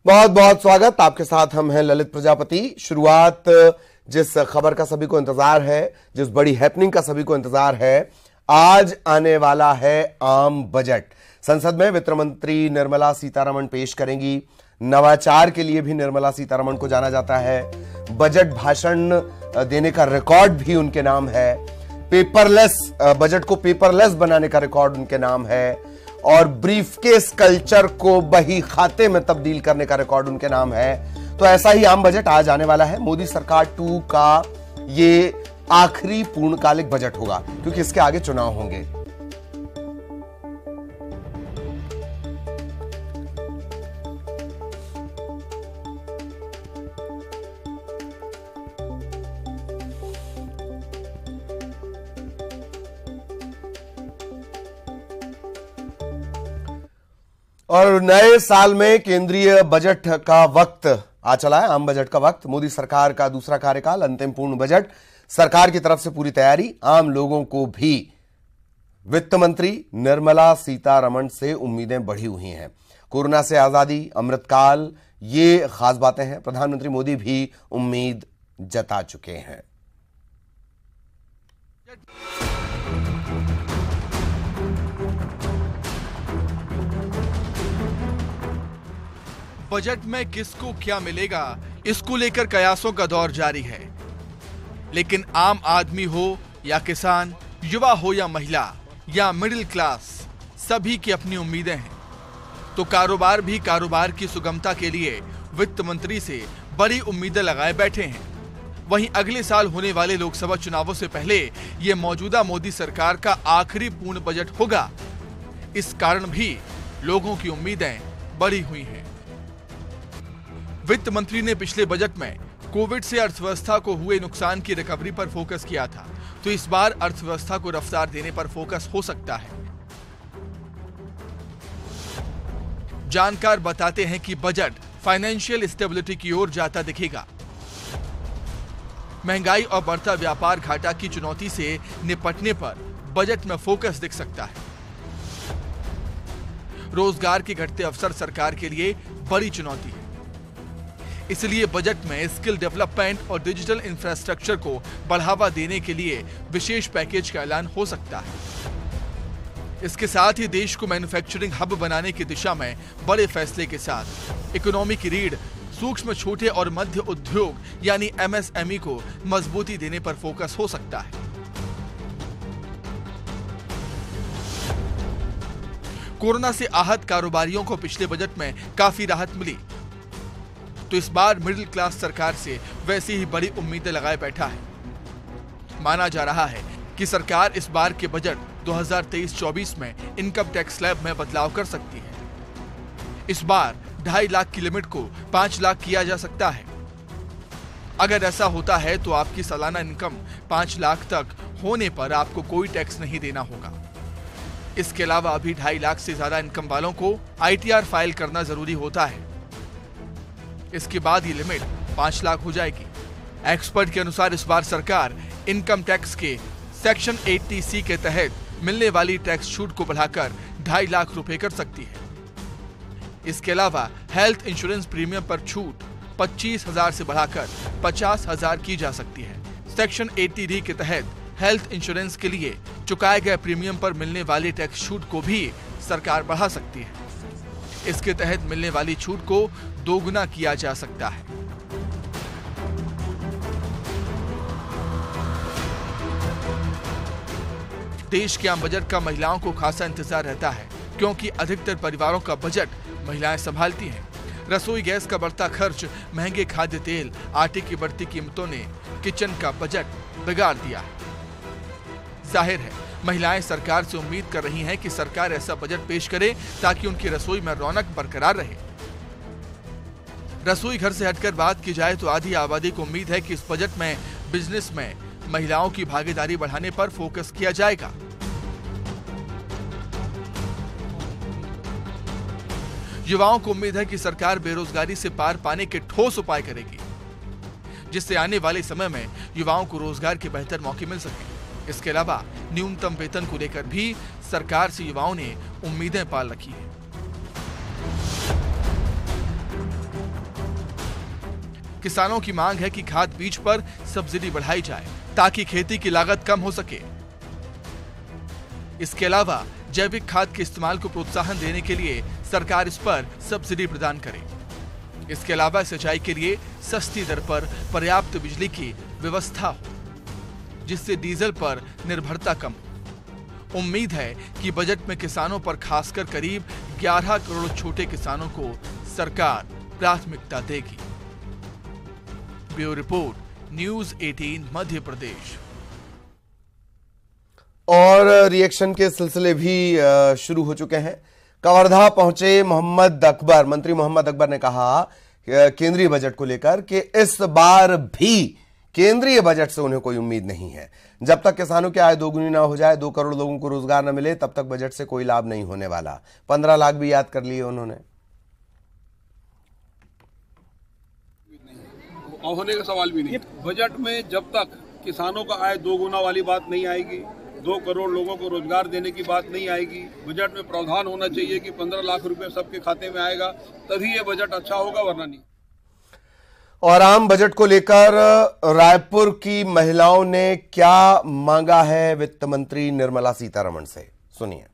बहुत बहुत स्वागत। आपके साथ हम हैं ललित प्रजापति। शुरुआत जिस खबर का सभी को इंतजार है, जिस बड़ी हैपनिंग का सभी को इंतजार है, आज आने वाला है आम बजट। संसद में वित्त मंत्री निर्मला सीतारमण पेश करेंगी। नवाचार के लिए भी निर्मला सीतारमण को जाना जाता है। बजट भाषण देने का रिकॉर्ड भी उनके नाम है। पेपरलेस बजट को पेपरलेस बनाने का रिकॉर्ड उनके नाम है और ब्रीफकेस कल्चर को बही खाते में तब्दील करने का रिकॉर्ड उनके नाम है। तो ऐसा ही आम बजट आज आने वाला है। मोदी सरकार 2 का ये आखिरी पूर्णकालिक बजट होगा क्योंकि इसके आगे चुनाव होंगे। और नए साल में केंद्रीय बजट का वक्त आ चला है, आम बजट का वक्त। मोदी सरकार का दूसरा कार्यकाल, अंतिम पूर्ण बजट। सरकार की तरफ से पूरी तैयारी। आम लोगों को भी वित्त मंत्री निर्मला सीतारमण से उम्मीदें बढ़ी हुई हैं। कोरोना से आजादी, अमृतकाल, ये खास बातें हैं। प्रधानमंत्री मोदी भी उम्मीद जता चुके हैं। बजट में किसको क्या मिलेगा, इसको लेकर कयासों का दौर जारी है। लेकिन आम आदमी हो या किसान, युवा हो या महिला या मिडिल क्लास, सभी की अपनी उम्मीदें हैं। तो कारोबार भी कारोबार की सुगमता के लिए वित्त मंत्री से बड़ी उम्मीदें लगाए बैठे हैं। वहीं अगले साल होने वाले लोकसभा चुनावों से पहले ये मौजूदा मोदी सरकार का आखिरी पूर्ण बजट होगा। इस कारण भी लोगों की उम्मीदें बढ़ी हुई हैं। वित्त मंत्री ने पिछले बजट में कोविड से अर्थव्यवस्था को हुए नुकसान की रिकवरी पर फोकस किया था, तो इस बार अर्थव्यवस्था को रफ्तार देने पर फोकस हो सकता है। जानकार बताते हैं कि बजट फाइनेंशियल स्टेबिलिटी की ओर जाता दिखेगा। महंगाई और बढ़ता व्यापार घाटा की चुनौती से निपटने पर बजट में फोकस दिख सकता है। रोजगार के घटते अवसर सरकार के लिए बड़ी चुनौती है, इसलिए बजट में स्किल डेवलपमेंट और डिजिटल इंफ्रास्ट्रक्चर को बढ़ावा देने के लिए विशेष पैकेज का ऐलान हो सकता है। इसके साथ ही देश को मैन्युफैक्चरिंग हब बनाने की दिशा में बड़े फैसले के साथ इकोनॉमी की रीढ़, सूक्ष्म, छोटे और मध्य उद्योग यानी MSME को मजबूती देने पर फोकस हो सकता है। कोरोना से आहत कारोबारियों को पिछले बजट में काफी राहत मिली, तो इस बार मिडिल क्लास सरकार से वैसी ही बड़ी उम्मीदें लगाए बैठा है। माना जा रहा है कि सरकार इस बार के बजट 2023-24 में इनकम टैक्स स्लैब में बदलाव कर सकती है। इस बार 2.5 लाख की लिमिट को 5 लाख किया जा सकता है। अगर ऐसा होता है तो आपकी सालाना इनकम 5 लाख तक होने पर आपको कोई टैक्स नहीं देना होगा। इसके अलावा अभी 2.5 लाख से ज्यादा इनकम वालों को ITR फाइल करना जरूरी होता है। इसके बाद ये लिमिट 5 लाख हो जाएगी। एक्सपर्ट के अनुसार इस बार सरकार इनकम टैक्स के सेक्शन 80C के तहत मिलने वाली टैक्स छूट को बढ़ाकर 2.5 लाख रुपए कर सकती है। इसके अलावा हेल्थ इंश्योरेंस प्रीमियम पर छूट 25,000 से बढ़ाकर 50,000 की जा सकती है। सेक्शन 80D के तहत हेल्थ इंश्योरेंस के लिए चुकाए गए प्रीमियम पर मिलने वाली टैक्स छूट को भी सरकार बढ़ा सकती है। इसके तहत मिलने वाली छूट को दोगुना किया जा सकता है। देश के आम बजट का महिलाओं को खासा इंतजार रहता है, क्योंकि अधिकतर परिवारों का बजट महिलाएं संभालती हैं। रसोई गैस का बढ़ता खर्च, महंगे खाद्य तेल, आटे की बढ़ती कीमतों ने किचन का बजट बिगाड़ दिया है। जाहिर है महिलाएं सरकार से उम्मीद कर रही हैं कि सरकार ऐसा बजट पेश करे ताकि उनकी रसोई में रौनक बरकरार रहे। रसोई घर से हटकर बात की जाए तो आधी आबादी को उम्मीद है कि इस बजट में बिजनेस में महिलाओं की भागीदारी बढ़ाने पर फोकस किया जाएगा। युवाओं को उम्मीद है कि सरकार बेरोजगारी से पार पाने के ठोस उपाय करेगी, जिससे आने वाले समय में युवाओं को रोजगार के बेहतर मौके मिल सके। इसके अलावा न्यूनतम वेतन को लेकर भी सरकार से युवाओं ने उम्मीदें पाल रखी है। किसानों की मांग है कि खाद बीज पर सब्सिडी बढ़ाई जाए ताकि खेती की लागत कम हो सके। इसके अलावा जैविक खाद के इस्तेमाल को प्रोत्साहन देने के लिए सरकार इस पर सब्सिडी प्रदान करे। इसके अलावा सिंचाई के लिए सस्ती दर पर पर्याप्त बिजली की व्यवस्था हो, जिससे डीजल पर निर्भरता कम हो। उम्मीद है कि बजट में किसानों पर खासकर करीब 11 करोड़ छोटे किसानों को सरकार प्राथमिकता देगी। Bureau report, news 18 Madhya Pradesh. और रिएक्शन के सिलसिले भी शुरू हो चुके हैं। कवर्धा पहुंचे मोहम्मद अकबर, मंत्री मोहम्मद अकबर ने कहा केंद्रीय बजट को लेकर कि इस बार भी केंद्रीय बजट से उन्हें कोई उम्मीद नहीं है। जब तक किसानों की आय दोगुनी ना हो जाए, 2 करोड़ लोगों को रोजगार न मिले, तब तक बजट से कोई लाभ नहीं होने वाला। 15 लाख भी याद कर लिए उन्होंने। होने का सवाल भी नहीं। बजट में जब तक किसानों का आय दोगुना वाली बात नहीं आएगी, 2 करोड़ लोगों को रोजगार देने की बात नहीं आएगी, बजट में प्रावधान होना चाहिए कि 15 लाख रुपए सबके खाते में आएगा, तभी ये बजट अच्छा होगा, वरना नहीं। और आम बजट को लेकर रायपुर की महिलाओं ने क्या मांगा है वित्त मंत्री निर्मला सीतारमण से, सुनिए।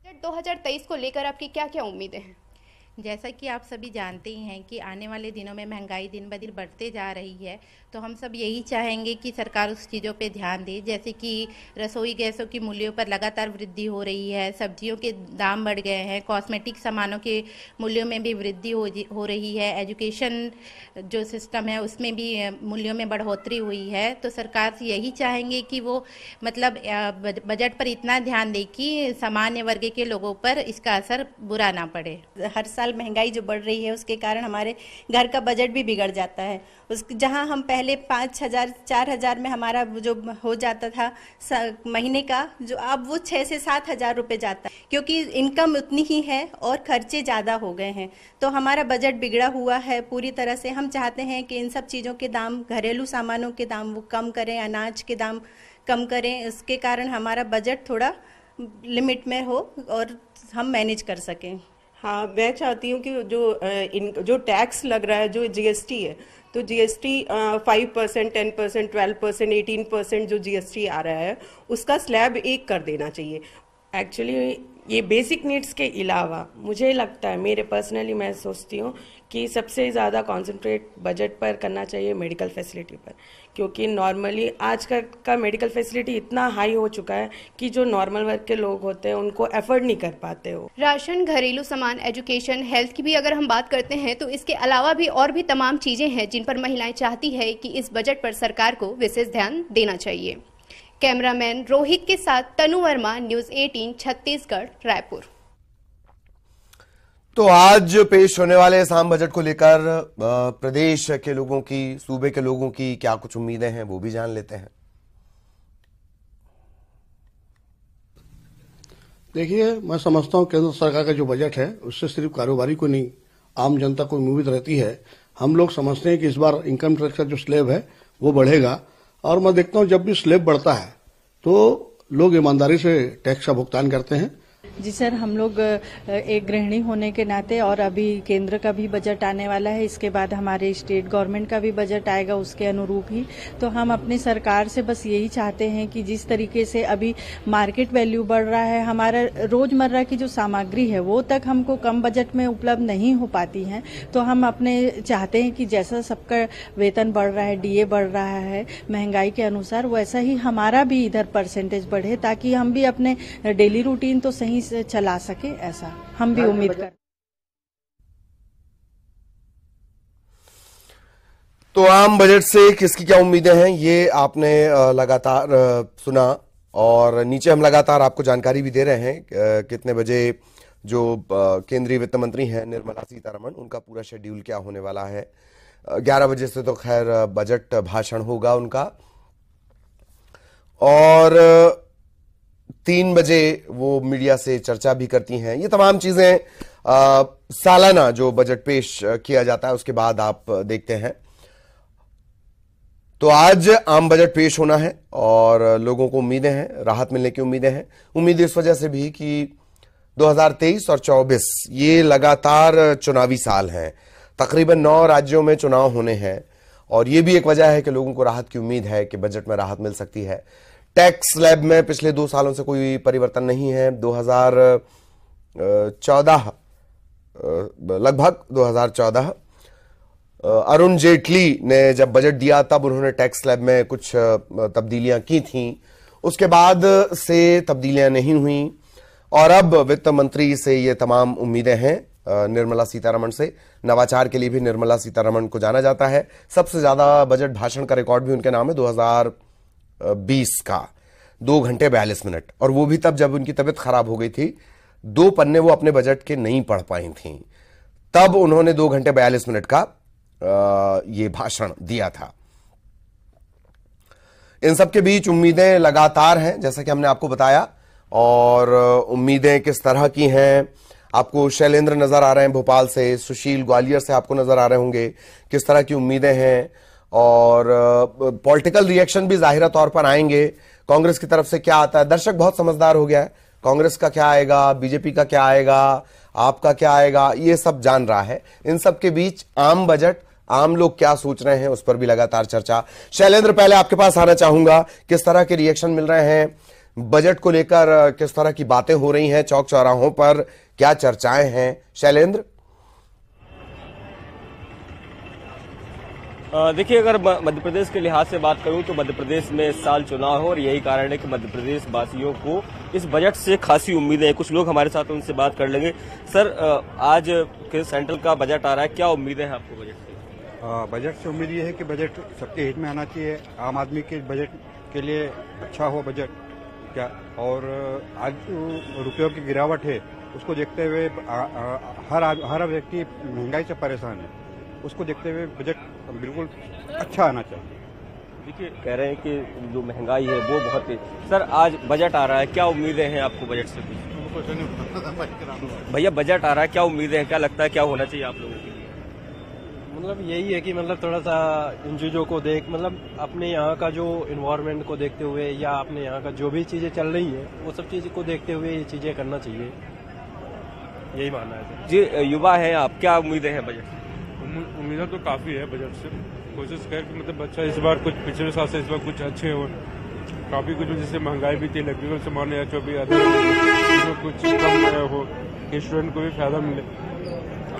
बजट 2023 को लेकर आपकी क्या क्या उम्मीदें हैं? जैसा कि आप सभी जानते ही हैं कि आने वाले दिनों में महंगाई दिन ब दिन बढ़ते जा रही है, तो हम सब यही चाहेंगे कि सरकार उस चीज़ों पे ध्यान दे। जैसे कि रसोई गैसों की मूल्यों पर लगातार वृद्धि हो रही है, सब्जियों के दाम बढ़ गए हैं, कॉस्मेटिक सामानों के मूल्यों में भी वृद्धि हो रही है, एजुकेशन जो सिस्टम है उसमें भी मूल्यों में बढ़ोतरी हुई है। तो सरकार से यही चाहेंगे कि वो मतलब बजट पर इतना ध्यान दे कि सामान्य वर्ग के लोगों पर इसका असर बुरा ना पड़े। हर साल महंगाई जो बढ़ रही है उसके कारण हमारे घर का बजट भी बिगड़ जाता है। जहां हम पहले 5,000 4,000 में हमारा जो हो जाता था महीने का, जो अब वो 6 से 7 हज़ार रुपये जाता है, क्योंकि इनकम उतनी ही है और खर्चे ज़्यादा हो गए हैं। तो हमारा बजट बिगड़ा हुआ है पूरी तरह से। हम चाहते हैं कि इन सब चीज़ों के दाम, घरेलू सामानों के दाम वो कम करें, अनाज के दाम कम करें। इसके कारण हमारा बजट थोड़ा लिमिट में हो और हम मैनेज कर सकें। हाँ, मैं चाहती हूँ कि जो टैक्स लग रहा है, जो जीएसटी है, तो जीएसटी 5%, 10%, 12%, 18% जो जीएसटी आ रहा है उसका स्लैब 1 कर देना चाहिए। एक्चुअली ये बेसिक नीड्स के अलावा मुझे लगता है, मेरे पर्सनली मैं सोचती हूँ कि सबसे ज़्यादा कंसंट्रेट बजट पर करना चाहिए मेडिकल फैसिलिटी पर, क्योंकि नॉर्मली आज का मेडिकल फैसिलिटी इतना हाई हो चुका है कि जो नॉर्मल वर्ग के लोग होते हैं उनको एफर्ड नहीं कर पाते हो। राशन, घरेलू सामान, एजुकेशन, हेल्थ की भी अगर हम बात करते हैं तो इसके अलावा भी और भी तमाम चीजें हैं जिन पर महिलाएं चाहती है कि इस बजट पर सरकार को विशेष ध्यान देना चाहिए। कैमरामैन रोहित के साथ तनु वर्मा, न्यूज़ 18 छत्तीसगढ़, रायपुर। तो आज पेश होने वाले इस आम बजट को लेकर प्रदेश के लोगों की, सूबे के लोगों की क्या कुछ उम्मीदें हैं वो भी जान लेते हैं। देखिए, मैं समझता हूं केंद्र सरकार का जो बजट है उससे सिर्फ कारोबारी को नहीं, आम जनता को उम्मीद रहती है। हम लोग समझते हैं कि इस बार इनकम टैक्स का जो स्लैब है वो बढ़ेगा, और मैं देखता हूं जब भी स्लैब बढ़ता है तो लोग ईमानदारी से टैक्स का भुगतान करते हैं। जी सर, हम लोग एक गृहिणी होने के नाते, और अभी केंद्र का भी बजट आने वाला है, इसके बाद हमारे स्टेट गवर्नमेंट का भी बजट आएगा उसके अनुरूप ही, तो हम अपनी सरकार से बस यही चाहते हैं कि जिस तरीके से अभी मार्केट वैल्यू बढ़ रहा है, हमारा रोजमर्रा की जो सामग्री है वो तक हमको कम बजट में उपलब्ध नहीं हो पाती हैं, तो हम अपने चाहते हैं कि जैसा सबका वेतन बढ़ रहा है, डीए बढ़ रहा है महंगाई के अनुसार, वैसा ही हमारा भी इधर परसेंटेज बढ़े, ताकि हम भी अपने डेली रूटीन तो सही से चला सके, ऐसा हम भी उम्मीद कर। तो आम बजट से किसकी क्या उम्मीदें हैं ये आपने लगातार सुना, और नीचे हम लगातार आपको जानकारी भी दे रहे हैं कितने बजे जो केंद्रीय वित्त मंत्री हैं निर्मला सीतारमण, उनका पूरा शेड्यूल क्या होने वाला है। 11 बजे से तो खैर बजट भाषण होगा उनका, और 3 बजे वो मीडिया से चर्चा भी करती हैं। ये तमाम चीजें सालाना जो बजट पेश किया जाता है उसके बाद आप देखते हैं। तो आज आम बजट पेश होना है और लोगों को उम्मीदें हैं, राहत मिलने की उम्मीदें हैं। उम्मीद इस वजह से भी कि 2023 और 24 ये लगातार चुनावी साल हैं। तकरीबन 9 राज्यों में चुनाव होने हैं और ये भी एक वजह है कि लोगों को राहत की उम्मीद है कि बजट में राहत मिल सकती है। टैक्स स्लैब में पिछले 2 सालों से कोई परिवर्तन नहीं है। 2014 लगभग 2014 अरुण जेटली ने जब बजट दिया तब उन्होंने टैक्स स्लैब में कुछ तब्दीलियां की थीं, उसके बाद से तब्दीलियां नहीं हुई और अब वित्त मंत्री से ये तमाम उम्मीदें हैं। निर्मला सीतारमण से, नवाचार के लिए भी निर्मला सीतारमण को जाना जाता है। सबसे ज्यादा बजट भाषण का रिकॉर्ड भी उनके नाम है 2020 का, 2 घंटे 42 मिनट, और वो भी तब जब उनकी तबीयत खराब हो गई थी। 2 पन्ने वो अपने बजट के नहीं पढ़ पाई थी, तब उन्होंने 2 घंटे 42 मिनट का ये भाषण दिया था। इन सब के बीच उम्मीदें लगातार हैं, जैसा कि हमने आपको बताया, और उम्मीदें किस तरह की हैं। आपको शैलेंद्र नजर आ रहे हैं भोपाल से, सुशील ग्वालियर से आपको नजर आ रहे होंगे, किस तरह की उम्मीदें हैं। और पॉलिटिकल रिएक्शन भी जाहिर तौर पर आएंगे। कांग्रेस की तरफ से क्या आता है, दर्शक बहुत समझदार हो गया है, कांग्रेस का क्या आएगा, बीजेपी का क्या आएगा, आपका क्या आएगा, ये सब जान रहा है। इन सब के बीच आम बजट, आम लोग क्या सोच रहे हैं, उस पर भी लगातार चर्चा। शैलेंद्र, पहले आपके पास आना चाहूंगा, किस तरह के रिएक्शन मिल रहे हैं बजट को लेकर, किस तरह की बातें हो रही हैं चौक चौराहों पर, क्या चर्चाएं हैं? शैलेंद्र। देखिए, अगर मध्य प्रदेश के लिहाज से बात करूं तो मध्य प्रदेश में इस साल चुनाव हो और यही कारण है कि मध्य प्रदेश वासियों को इस बजट से खासी उम्मीदें हैं। कुछ लोग हमारे साथ उनसे बात कर लेंगे। सर, आज के सेंट्रल का बजट आ रहा है, क्या उम्मीदें हैं आपको बजट से? बजट से उम्मीद ये है कि बजट सबके हित में आना चाहिए, आम आदमी के बजट के लिए अच्छा हो बजट क्या। और आज जो रुपयों की गिरावट है उसको देखते हुए हर व्यक्ति महंगाई से परेशान है, उसको देखते हुए बजट बिल्कुल अच्छा आना चाहिए। देखिए, कह रहे हैं कि जो महंगाई है वो बहुत है। सर, आज बजट आ रहा है, क्या उम्मीदें हैं आपको बजट से? भैया, बजट आ रहा है, क्या उम्मीदें हैं, क्या लगता है क्या होना चाहिए आप लोगों के लिए? मतलब यही है कि मतलब थोड़ा सा इन चीज़ों को मतलब अपने यहाँ का जो इन्वायरमेंट को देखते हुए या अपने यहाँ का जो भी चीज़ें चल रही है वो सब चीज़ को देखते हुए ये चीज़ें करना चाहिए, यही मानना है। जी, युवा है आप, क्या उम्मीदें हैं बजट से? उम्मीदें तो काफ़ी है बजट से। कोशिश कर कि मतलब अच्छा इस बार कुछ पिछले साल से इस बार कुछ अच्छे हो, काफ़ी कुछ जैसे महंगाई भी थी, इलेक्ट्रिकल सामान या जो भी आता है कुछ कम हो, स्टूडेंट को भी फायदा मिले।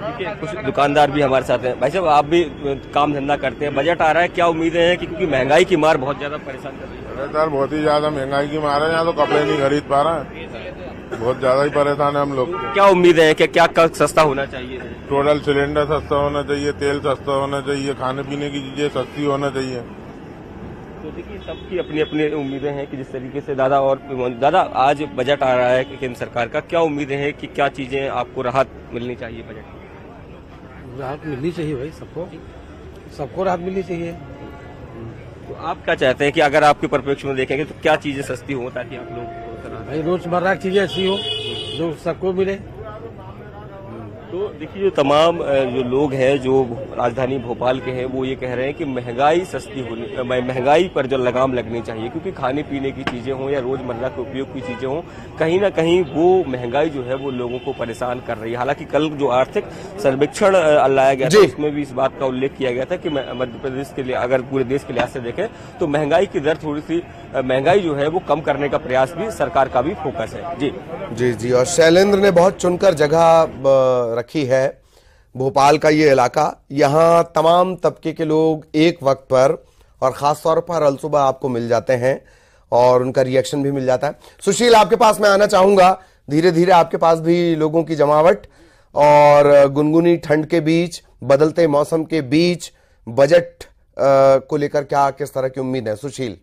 देखिए, कुछ दुकानदार भी हमारे साथ हैं। भाई साहब, आप भी काम धंधा करते हैं, बजट आ रहा है, क्या उम्मीदें हैं? क्योंकि महंगाई की मार बहुत ज्यादा परेशान कर रही है। सर, बहुत ही ज्यादा महंगाई की मार है, यहाँ तो कपड़े नहीं खरीद पा रहा है, बहुत ज्यादा ही परेशान है हम लोग। क्या उम्मीदें हैं, क्या सस्ता होना चाहिए? टोटल सिलेंडर सस्ता होना चाहिए, तेल सस्ता होना चाहिए, खाने पीने की चीजें सस्ती होना चाहिए। तो देखिए, सबकी अपनी अपनी उम्मीदें हैं कि जिस तरीके से दादा आज बजट आ रहा है केंद्र सरकार का, क्या उम्मीदें हैं कि क्या चीजें आपको राहत मिलनी चाहिए बजट में? राहत मिलनी चाहिए भाई, सबको राहत मिलनी चाहिए। तो आप क्या चाहते हैं कि अगर आपके परिप्रेक्ष्य में देखेंगे तो क्या चीजें सस्ती हो ताकि आप लोग भाई रोजमर्रा की चीजें ऐसी हो जो सबको मिले? तो देखिए, जो तमाम जो लोग हैं जो राजधानी भोपाल के हैं वो ये कह रहे हैं कि महंगाई सस्ती होनी, महंगाई पर जो लगाम लगनी चाहिए, क्योंकि खाने पीने की चीजें हों या रोजमर्रा के उपयोग की चीजें हों, कहीं ना कहीं वो महंगाई जो है वो लोगों को परेशान कर रही है। हालांकि कल जो आर्थिक सर्वेक्षण लाया गया था उसमें भी इस बात का उल्लेख किया गया था कि मध्य प्रदेश के लिए, अगर पूरे देश के लिहाज से देखें तो महंगाई की दर थोड़ी सी, महंगाई जो है वो कम करने का प्रयास भी सरकार का भी फोकस है। जी जी जी। और शैलेंद्र ने बहुत चुनकर जगह रखी है, भोपाल का ये इलाका, यहाँ तमाम तबके के लोग एक वक्त पर और खास तौर पर अलसुबह आपको मिल जाते हैं और उनका रिएक्शन भी मिल जाता है। सुशील, आपके पास मैं आना चाहूंगा, धीरे धीरे आपके पास भी लोगों की जमावट और गुनगुनी ठंड के बीच, बदलते मौसम के बीच बजट को लेकर क्या किस तरह की उम्मीद है? सुशील।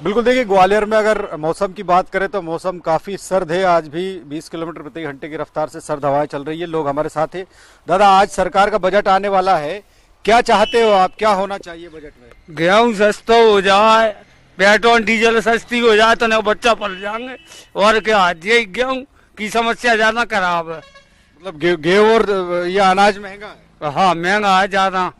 बिल्कुल, देखिए ग्वालियर में अगर मौसम की बात करें तो मौसम काफी सर्द है। आज भी 20 किलोमीटर प्रति घंटे की रफ्तार से सर्द हवाएं चल रही है। लोग हमारे साथ हैं। दादा, आज सरकार का बजट आने वाला है, क्या चाहते हो आप, क्या होना चाहिए बजट में? गेहूं सस्ता हो जाए, पेट्रोल डीजल सस्ती हो जाए तो नहीं बच्चा पल जाएंगे, और क्या, ये गेहूं की समस्या ज्यादा खराब है। मतलब गेहूं और ये अनाज महंगा है? हाँ, महंगा है ज्यादा,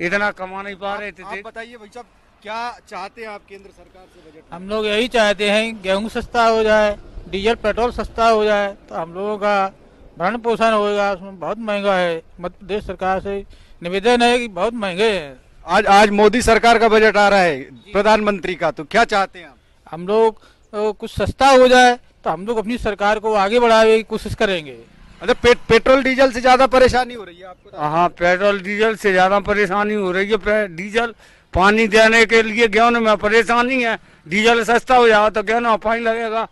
इतना कमा नहीं पा रहे थे। आप बताइए भाई साहब, क्या चाहते हैं आप केंद्र सरकार से बजट? हम लोग यही चाहते हैं गेहूं सस्ता हो जाए, डीजल पेट्रोल सस्ता हो जाए तो हम लोगों का भरण पोषण होगा, उसमें बहुत महंगा है। मध्य प्रदेश सरकार से निवेदन है कि बहुत महंगे हैं। आज मोदी सरकार का बजट आ रहा है, प्रधानमंत्री का, तो क्या चाहते हैं आप? हम लोग कुछ सस्ता हो जाए तो हम लोग अपनी सरकार को आगे बढ़ाने की कोशिश करेंगे। अच्छा, पेट्रोल डीजल से ज्यादा परेशानी हो रही है आपको? हाँ, पेट्रोल डीजल से ज्यादा परेशानी हो रही है। डीजल पानी देने के लिए गेहूं में परेशानी है, डीजल सस्ता हो जाए तो गेहूं पानी लगेगा।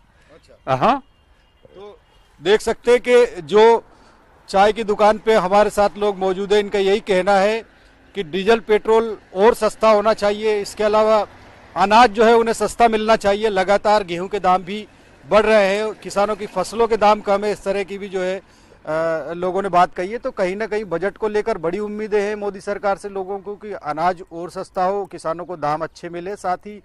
हाँ, तो देख सकते हैं कि जो चाय की दुकान पे हमारे साथ लोग मौजूद है, इनका यही कहना है कि डीजल पेट्रोल और सस्ता होना चाहिए। इसके अलावा अनाज जो है उन्हें सस्ता मिलना चाहिए। लगातार गेहूं के दाम भी बढ़ रहे हैं, किसानों की फसलों के दाम कम है, इस तरह की भी जो है लोगों ने बात कही है। तो कहीं ना कहीं बजट को लेकर बड़ी उम्मीदें हैं मोदी सरकार से लोगों को कि अनाज और सस्ता हो, किसानों को दाम अच्छे मिले, साथ ही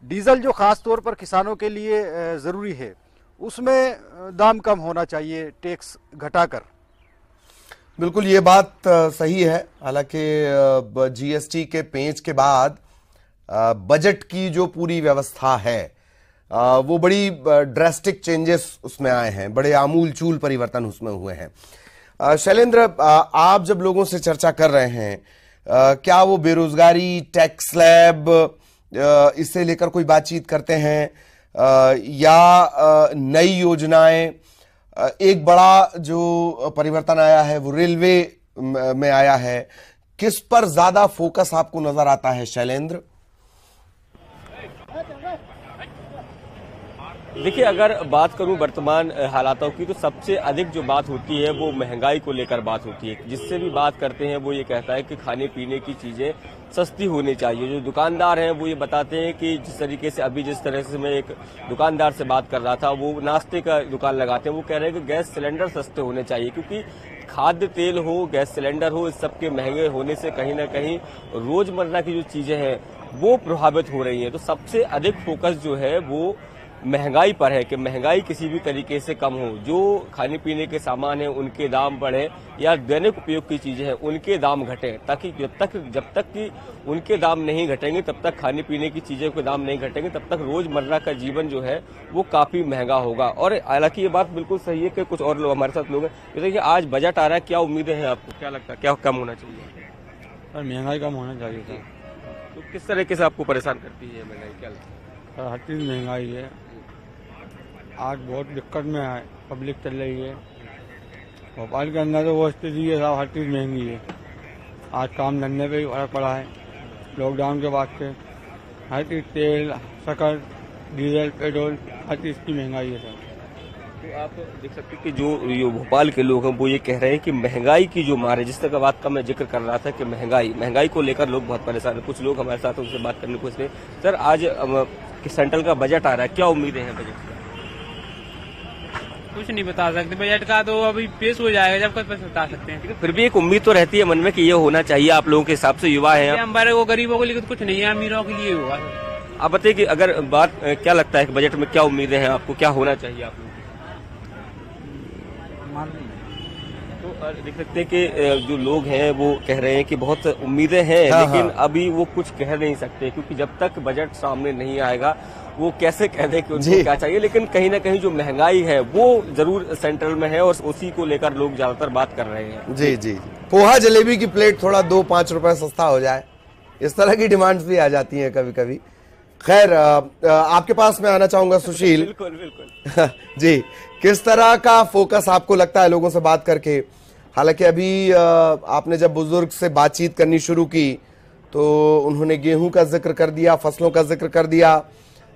डीजल जो खास तौर पर किसानों के लिए जरूरी है उसमें दाम कम होना चाहिए, टैक्स घटाकर। बिल्कुल ये बात सही है। हालांकि जीएसटी के पेंच के बाद बजट की जो पूरी व्यवस्था है वो बड़ी ड्रास्टिक चेंजेस उसमें आए हैं, बड़े आमूल चूल परिवर्तन उसमें हुए हैं। शैलेंद्र, आप जब लोगों से चर्चा कर रहे हैं, क्या वो बेरोजगारी, टैक्स स्लैब, इससे लेकर कोई बातचीत करते हैं या नई योजनाएं? एक बड़ा जो परिवर्तन आया है वो रेलवे में आया है, किस पर ज्यादा फोकस आपको नजर आता है शैलेंद्र? देखिए, अगर बात करूं वर्तमान हालातों की, तो सबसे अधिक जो बात होती है वो महंगाई को लेकर बात होती है। जिससे भी बात करते हैं वो ये कहता है कि खाने पीने की चीजें सस्ती होनी चाहिए। जो दुकानदार हैं वो ये बताते हैं कि जिस तरीके से अभी जिस तरह से मैं एक दुकानदार से बात कर रहा था, वो नाश्ते का दुकान लगाते हैं, वो कह रहे हैं कि गैस सिलेंडर सस्ते होने चाहिए, क्योंकि खाद्य तेल हो, गैस सिलेंडर हो, इस सब के महंगे होने से कहीं ना कहीं रोजमर्रा की जो चीजें हैं वो प्रभावित हो रही हैं। तो सबसे अधिक फोकस जो है वो महंगाई पर है कि महंगाई किसी भी तरीके से कम हो। जो खाने पीने के सामान हैं उनके दाम बढ़े या दैनिक उपयोग की चीजें हैं उनके दाम घटे, ताकि जब तक कि उनके दाम नहीं घटेंगे तब तक खाने पीने की चीजों के दाम नहीं घटेंगे, तब तक रोजमर्रा का जीवन जो है वो काफी महंगा होगा। और हालांकि ये बात बिल्कुल सही है कि कुछ और लोग हमारे साथ लोग हैं, जैसे कि आज बजट आ रहा है, क्या उम्मीदें हैं आपको? क्या लगता है क्या कम होना चाहिए? सर महंगाई कम होना चाहिए सर। तो किस तरीके से आपको परेशान करती है महंगाई? क्या लगता है? हर चीज महंगाई है, आज बहुत दिक्कत में है, पब्लिक चल रही है। भोपाल के अंदर तो वो स्थिति है, हर चीज़ महंगी है। आज काम धंधे पे भी फर्क पड़ा है लॉकडाउन के बाद से। हर चीज़ तेल, शक्कर, डीजल, पेट्रोल, हर चीज़ की महंगाई है सर। तो आप देख सकते हैं कि जो भोपाल के लोग हैं वो ये कह रहे हैं कि महंगाई की जो मार है, जिस तरह का बात का मैं जिक्र कर रहा था कि महंगाई को लेकर लोग बहुत परेशान है। कुछ लोग हमारे साथ उनसे बात करने को इसलिए। सर, आज सेंट्रल का बजट आ रहा है, क्या उम्मीदें हैं बजट की? कुछ नहीं बता सकते, बजट का तो अभी पेश हो जाएगा जब कुछ बता सकते हैं। फिर भी एक उम्मीद तो रहती है मन में कि ये होना चाहिए। आप लोगों के हिसाब से युवा हैं, हमारे वो गरीबों के लिए कुछ नहीं है, अमीरों के लिए होगा। आप बताइए कि अगर बात क्या लगता है कि बजट में क्या उम्मीदें हैं आपको, क्या होना चाहिए आप लोगों को? तो देख सकते हैं कि जो लोग हैं वो कह रहे हैं कि बहुत उम्मीदें हैं, लेकिन अभी वो कुछ कह नहीं सकते, क्योंकि जब तक बजट सामने नहीं आएगा वो कैसे कह दे कि उनको क्या चाहिए। लेकिन कहीं ना कहीं जो महंगाई है वो जरूर सेंट्रल में है और उसी को लेकर लोग ज्यादातर बात कर रहे हैं। जी जी, पोहा जलेबी की प्लेट थोड़ा 2-5 रुपए सस्ता हो जाए, इस तरह की डिमांड्स भी आ जाती हैं कभी कभी। खैर, आपके पास मैं आना चाहूंगा सुशील। बिल्कुल जी, किस तरह का फोकस आपको लगता है लोगों से बात करके? हालांकि अभी आपने जब बुजुर्ग से बातचीत करनी शुरू की तो उन्होंने गेहूं का जिक्र कर दिया, फसलों का जिक्र कर दिया,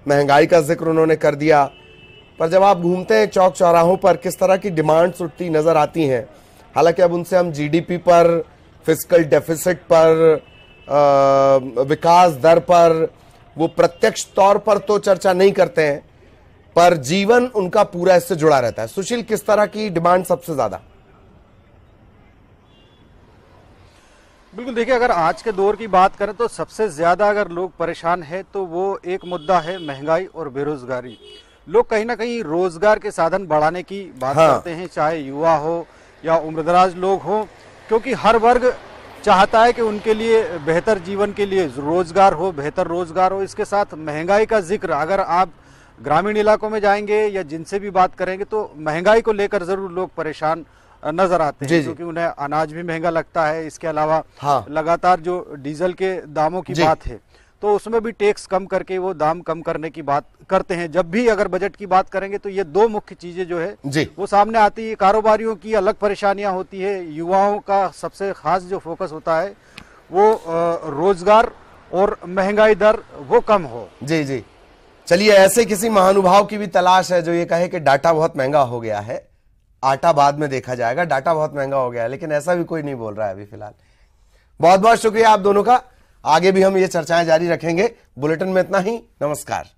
महंगाई का जिक्र उन्होंने कर दिया, पर जब आप घूमते हैं चौक चौराहों पर किस तरह की डिमांड्स उठती नजर आती हैं? हालांकि अब उनसे हम जीडीपी पर, फिस्कल डेफिसिट पर, विकास दर पर, वो प्रत्यक्ष तौर पर तो चर्चा नहीं करते हैं, पर जीवन उनका पूरा इससे जुड़ा रहता है। सुशील, किस तरह की डिमांड सबसे ज्यादा? बिल्कुल, देखिए, अगर आज के दौर की बात करें तो सबसे ज्यादा अगर लोग परेशान हैं तो वो एक मुद्दा है महंगाई और बेरोजगारी। लोग कहीं ना कहीं रोजगार के साधन बढ़ाने की बात करते हैं, चाहे युवा हो या उम्रदराज लोग हो, क्योंकि हर वर्ग चाहता है कि उनके लिए बेहतर जीवन के लिए रोजगार हो, बेहतर रोजगार हो। इसके साथ महंगाई का जिक्र अगर आप ग्रामीण इलाकों में जाएंगे या जिनसे भी बात करेंगे तो महंगाई को लेकर जरूर लोग परेशान नजर आते जी, हैं, जी। क्योंकि उन्हें अनाज भी महंगा लगता है। इसके अलावा हाँ। लगातार जो डीजल के दामों की जी। बात है, तो उसमें भी टैक्स कम करके वो दाम कम करने की बात करते हैं। जब भी अगर बजट की बात करेंगे तो ये दो मुख्य चीजें जो है जी। वो सामने आती है। कारोबारियों की अलग परेशानियां होती है, युवाओं का सबसे खास जो फोकस होता है वो रोजगार और महंगाई दर वो कम हो। जी जी, चलिए ऐसे किसी महानुभाव की भी तलाश है जो ये कहे कि डाटा बहुत महंगा हो गया है, आटा बाद में देखा जाएगा, डाटा बहुत महंगा हो गया है, लेकिन ऐसा भी कोई नहीं बोल रहा है अभी फिलहाल। बहुत बहुत शुक्रिया आप दोनों का, आगे भी हम ये चर्चाएं जारी रखेंगे। बुलेटिन में इतना ही, नमस्कार।